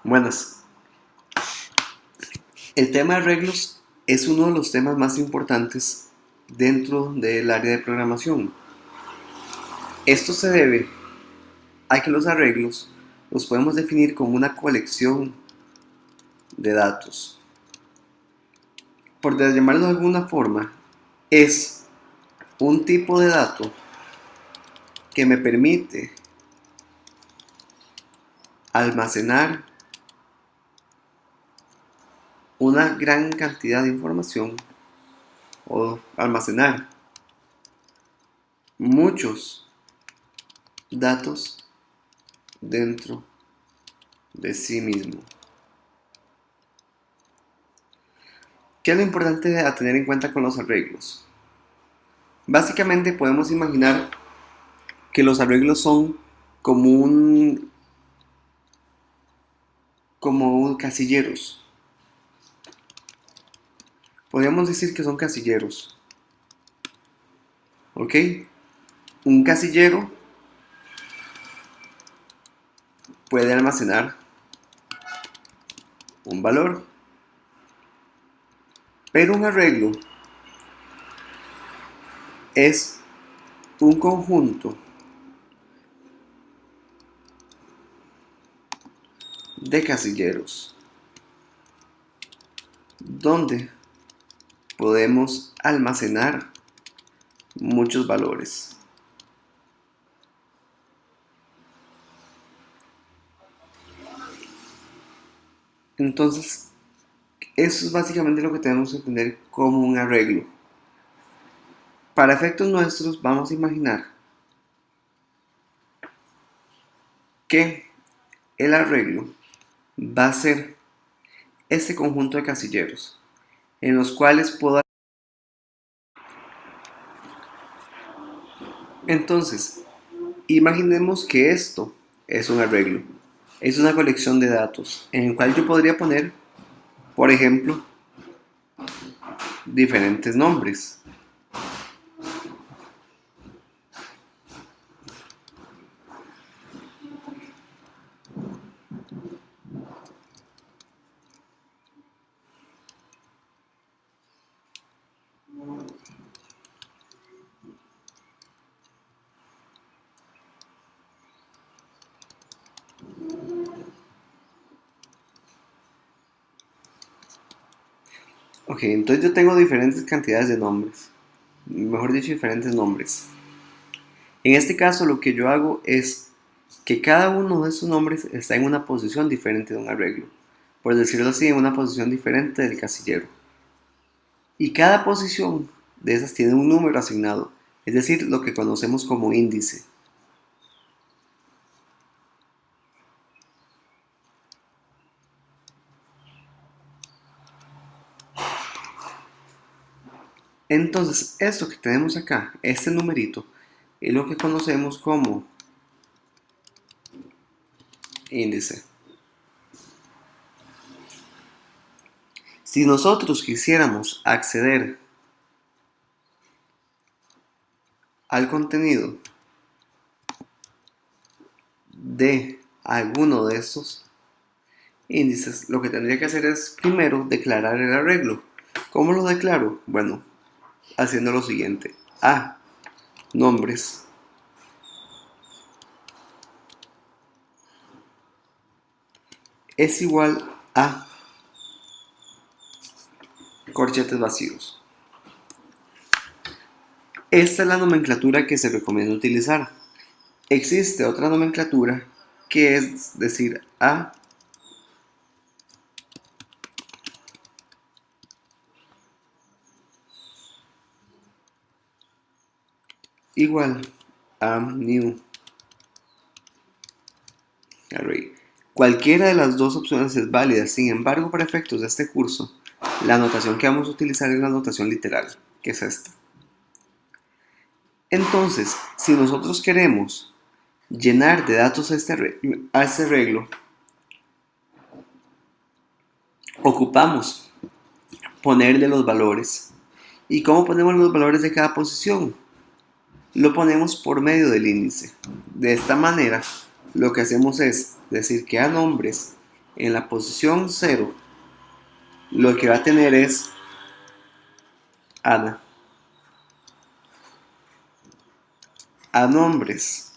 Buenas. El tema de arreglos es uno de los temas más importantes dentro del área de programación. Esto se debe a que los arreglos los podemos definir como una colección de datos. Por llamarlo de alguna forma, es un tipo de dato que me permite almacenar una gran cantidad de información o almacenar muchos datos dentro de sí mismo. ¿Qué es lo importante a tener en cuenta con los arreglos? Básicamente podemos imaginar que los arreglos son como casilleros. Podríamos decir que son casilleros. ¿Ok? Un casillero puede almacenar un valor, pero un arreglo es un conjunto de casilleros donde podemos almacenar muchos valores. Entonces, eso es básicamente lo que tenemos que entender como un arreglo. Para efectos nuestros, vamos a imaginar que el arreglo va a ser este conjunto de casilleros en los cuales puedo. Entonces, imaginemos que esto es un arreglo. Es una colección de datos en el cual yo podría poner, por ejemplo, diferentes nombres. Ok, entonces yo tengo diferentes cantidades de nombres. Mejor dicho, diferentes nombres. En este caso lo que yo hago es que cada uno de esos nombres está en una posición diferente de un arreglo. Por decirlo así, en una posición diferente del casillero. Y cada posición de esas tiene un número asignado, es decir, lo que conocemos como índice. Entonces, esto que tenemos acá, este numerito, es lo que conocemos como índice. Si nosotros quisiéramos acceder al contenido de alguno de estos índices, lo que tendría que hacer es primero declarar el arreglo. ¿Cómo lo declaro? Bueno, haciendo lo siguiente: a nombres es igual a corchetes vacíos. Esta es la nomenclatura que se recomienda utilizar. Existe otra nomenclatura que es decir a igual a new array. Cualquiera de las dos opciones es válida. Sin embargo, para efectos de este curso, la notación que vamos a utilizar es la notación literal, que es esta. Entonces, si nosotros queremos llenar de datos a este arreglo, ocupamos ponerle los valores. ¿Y cómo ponemos los valores de cada posición? Lo ponemos por medio del índice. De esta manera, lo que hacemos es decir que a nombres en la posición 0, lo que va a tener es Ana. A nombres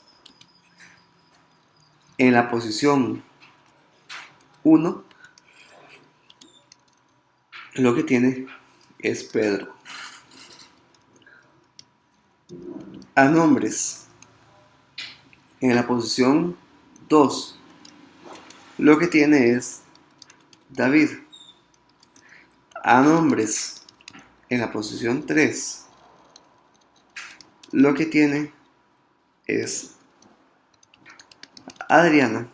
en la posición 1, lo que tiene es Pedro. A nombres en la posición 2, lo que tiene es David. A nombres en la posición 3, lo que tiene es Adriana.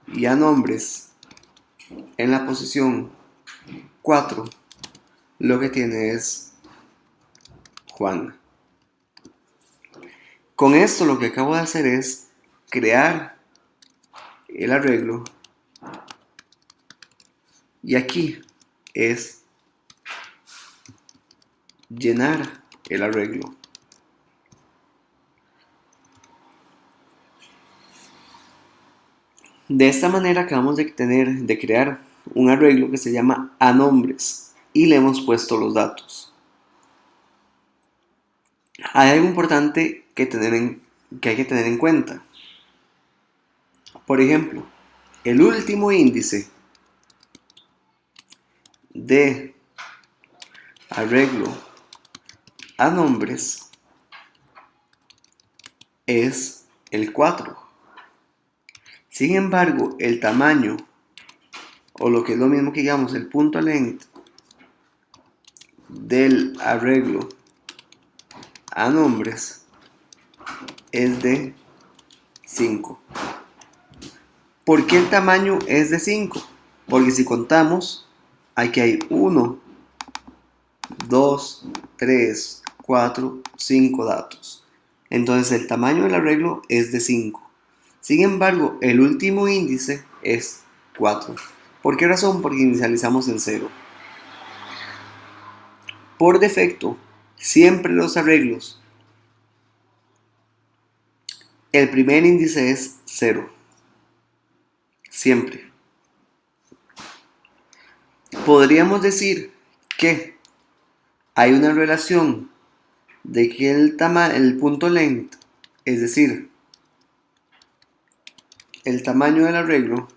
Y a nombres en la posición 4, lo que tiene es Juan. Con esto lo que acabo de hacer es crear el arreglo, y aquí es llenar el arreglo. De esta manera acabamos de crear un arreglo que se llama a nombres y le hemos puesto los datos. Hay algo importante que hay que tener en cuenta. Por ejemplo, el último índice de arreglo a nombres es el 4. Sin embargo, el tamaño, o lo que es lo mismo que digamos el punto length del arreglo a nombres es de 5. ¿Por qué el tamaño es de 5? Porque si contamos, aquí hay 1, 2, 3, 4, 5 datos. Entonces el tamaño del arreglo es de 5. Sin embargo, el último índice es 4. ¿Por qué razón? Porque inicializamos en 0. Por defecto, siempre los arreglos, el primer índice es 0. Siempre. Podríamos decir que hay una relación de que el punto length, es decir, el tamaño del arreglo,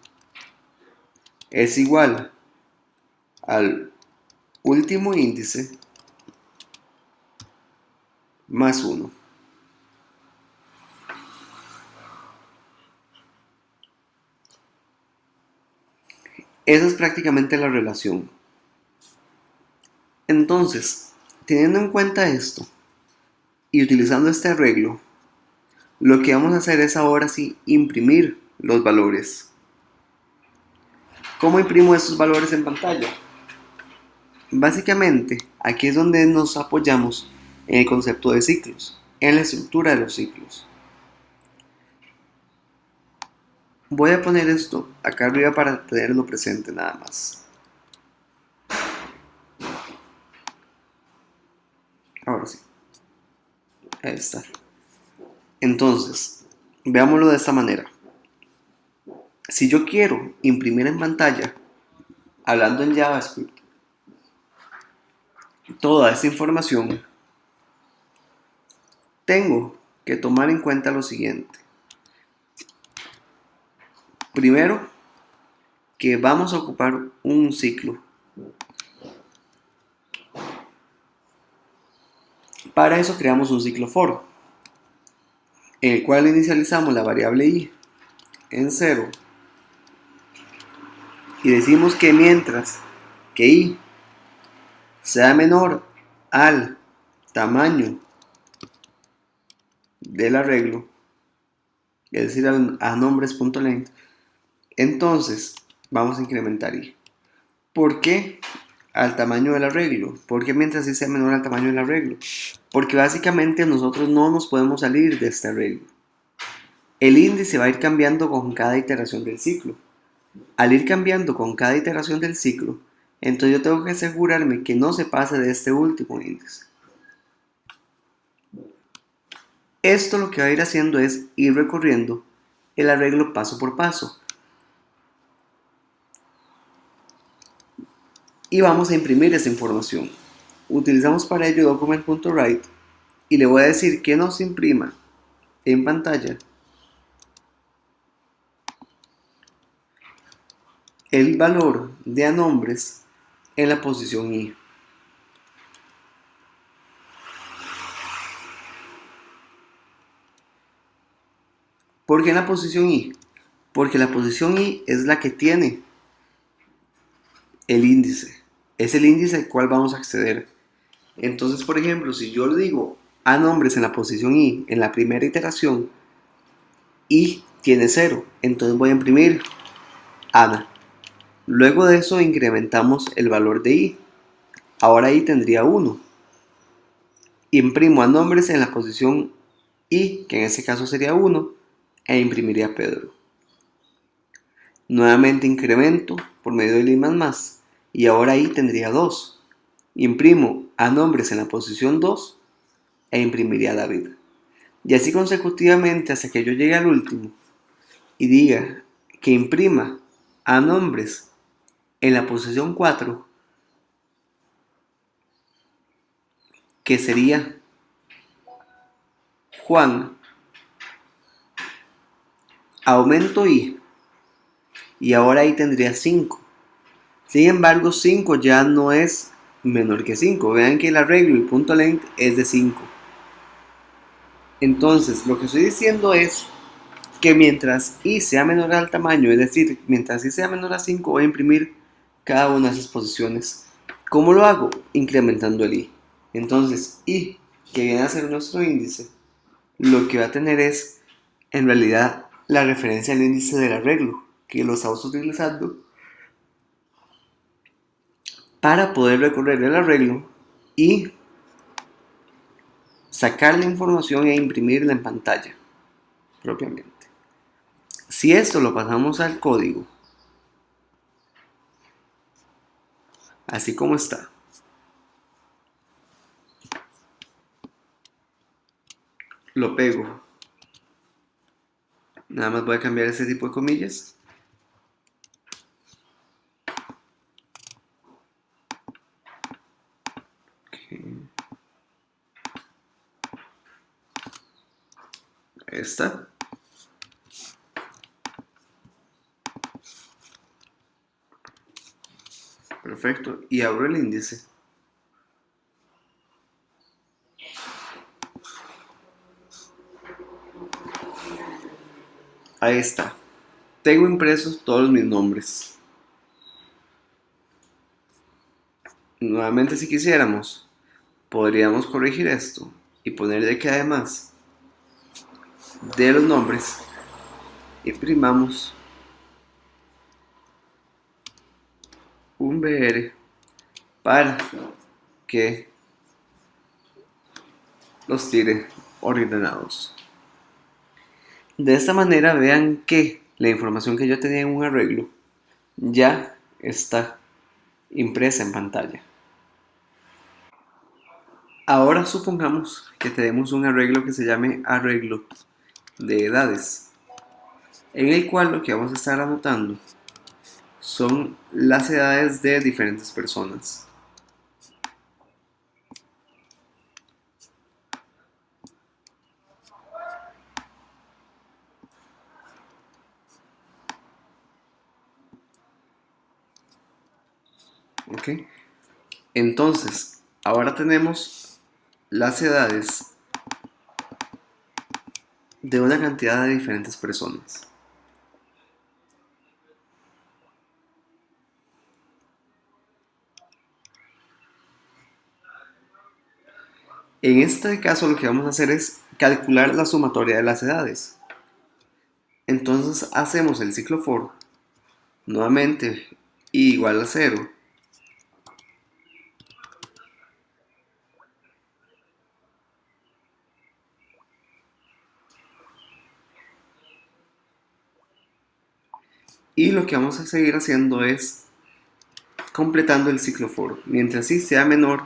es igual al último índice más 1. Esa es prácticamente la relación. Entonces, teniendo en cuenta esto y utilizando este arreglo, lo que vamos a hacer es ahora sí imprimir los valores. ¿Cómo imprimo estos valores en pantalla? Básicamente, aquí es donde nos apoyamos en el concepto de ciclos, en la estructura de los ciclos. Voy a poner esto acá arriba para tenerlo presente nada más. Ahora sí. Ahí está. Entonces, veámoslo de esta manera. Si yo quiero imprimir en pantalla, hablando en JavaScript, toda esta información, tengo que tomar en cuenta lo siguiente. Primero, que vamos a ocupar un ciclo. Para eso creamos un ciclo for, en el cual inicializamos la variable i en 0 y decimos que mientras que i sea menor al tamaño del arreglo, es decir, a nombres.length, entonces vamos a incrementar i. ¿Por qué al tamaño del arreglo? ¿Por qué mientras i sea menor al tamaño del arreglo? Porque básicamente nosotros no nos podemos salir de este arreglo. El índice va a ir cambiando con cada iteración del ciclo. Al ir cambiando con cada iteración del ciclo, entonces yo tengo que asegurarme que no se pase de este último índice. Esto lo que va a ir haciendo es ir recorriendo el arreglo paso por paso. y vamos a imprimir esa información. Utilizamos para ello document.write y le voy a decir que nos imprima en pantalla el valor de anombres en la posición I. ¿Por qué en la posición I? Porque la posición I es la que tiene el índice. Es el índice al cual vamos a acceder. Entonces, por ejemplo, si yo le digo a nombres en la posición I, en la primera iteración, I tiene 0, entonces voy a imprimir Ana. Luego de eso incrementamos el valor de I. Ahora I tendría 1. Imprimo a nombres en la posición I, que en este caso sería 1, e imprimiría Pedro. Nuevamente incremento por medio del I++, y ahora I tendría 2. Imprimo a nombres en la posición 2 e imprimiría David. Y así consecutivamente hasta que yo llegue al último y diga que imprima a nombres en la posición 4, que sería Juan, aumento I, y ahora I tendría 5. Sin embargo, 5 ya no es menor que 5. Vean que el arreglo y punto length es de 5. Entonces, lo que estoy diciendo es que mientras I sea menor al tamaño, es decir, mientras I sea menor a 5, voy a imprimir cada una de esas posiciones. ¿Cómo lo hago? Incrementando el I. Entonces, I, que viene a ser nuestro índice, lo que va a tener es, en realidad, la referencia al índice del arreglo, que lo estamos utilizando para poder recorrer el arreglo y sacar la información e imprimirla en pantalla, propiamente. Si esto lo pasamos al código, así como está, lo pego. Nada más voy a cambiar ese tipo de comillas. Ahí está. Perfecto. Y abro el índice. Ahí está. Tengo impresos todos mis nombres. Nuevamente, si quisiéramos, podríamos corregir esto y ponerle que además de los nombres imprimamos un BR para que los tire ordenados. De esta manera vean que la información que yo tenía en un arreglo ya está impresa en pantalla. Ahora supongamos que tenemos un arreglo que se llame arreglo de edades, en el cual lo que vamos a estar anotando son las edades de diferentes personas. ¿Ok? Entonces, ahora tenemos las edades de una cantidad de diferentes personas. En este caso lo que vamos a hacer es calcular la sumatoria de las edades. Entonces hacemos el ciclo for, nuevamente i igual a 0, y lo que vamos a seguir haciendo es completando el ciclo for, mientras i sea menor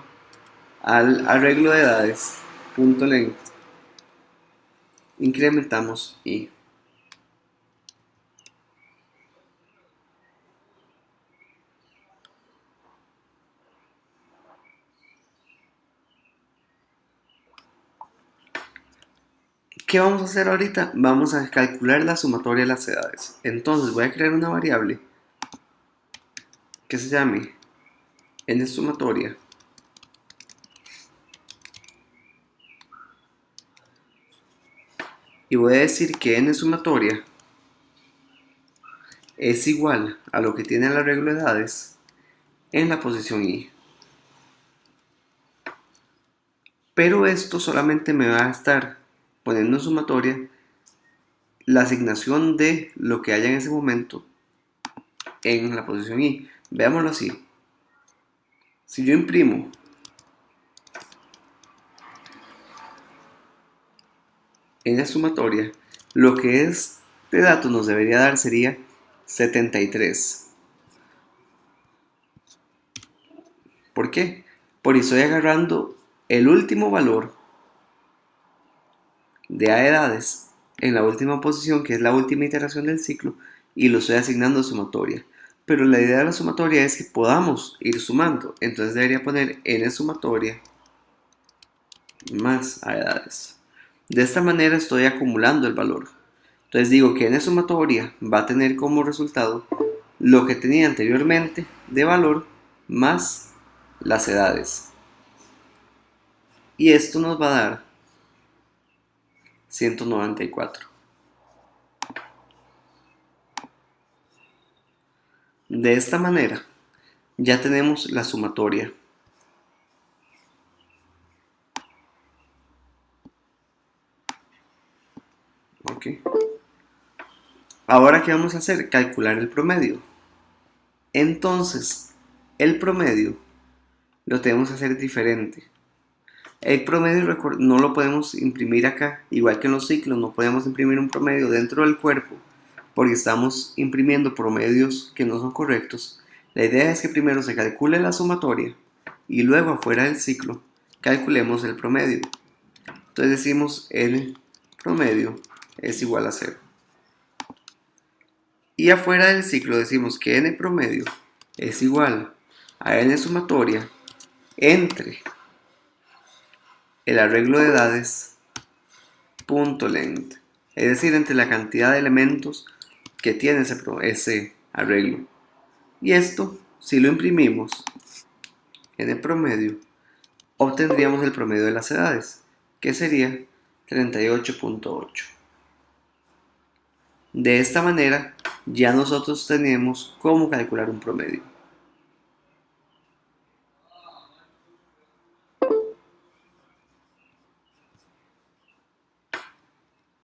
al arreglo de edades, punto length, incrementamos i. ¿Qué vamos a hacer ahorita? Vamos a calcular la sumatoria de las edades. Entonces voy a crear una variable que se llame n sumatoria y voy a decir que n sumatoria es igual a lo que tiene el arreglo de edades en la posición i. Pero esto solamente me va a estar poniendo en sumatoria la asignación de lo que haya en ese momento en la posición i. Veámoslo así. Si yo imprimo en la sumatoria, lo que este dato nos debería dar sería 73. ¿Por qué? Porque estoy agarrando el último valor de a edades en la última posición, que es la última iteración del ciclo, y lo estoy asignando a sumatoria. Pero la idea de la sumatoria es que podamos ir sumando. Entonces debería poner n sumatoria más a edades. De esta manera estoy acumulando el valor. Entonces digo que n sumatoria va a tener como resultado lo que tenía anteriormente de valor más las edades. Y esto nos va a dar 194. De esta manera ya tenemos la sumatoria. Ok. Ahora, ¿qué vamos a hacer? Calcular el promedio. Entonces, el promedio lo tenemos que hacer diferente. El promedio no lo podemos imprimir acá, igual que en los ciclos, no podemos imprimir un promedio dentro del cuerpo porque estamos imprimiendo promedios que no son correctos. La idea es que primero se calcule la sumatoria y luego afuera del ciclo calculemos el promedio. Entonces decimos n promedio es igual a 0. Y afuera del ciclo decimos que n promedio es igual a n sumatoria entre el arreglo de edades punto length, es decir, entre la cantidad de elementos que tiene ese arreglo. Y esto, si lo imprimimos en el promedio, obtendríamos el promedio de las edades, que sería 38.8. De esta manera, ya nosotros tenemos cómo calcular un promedio.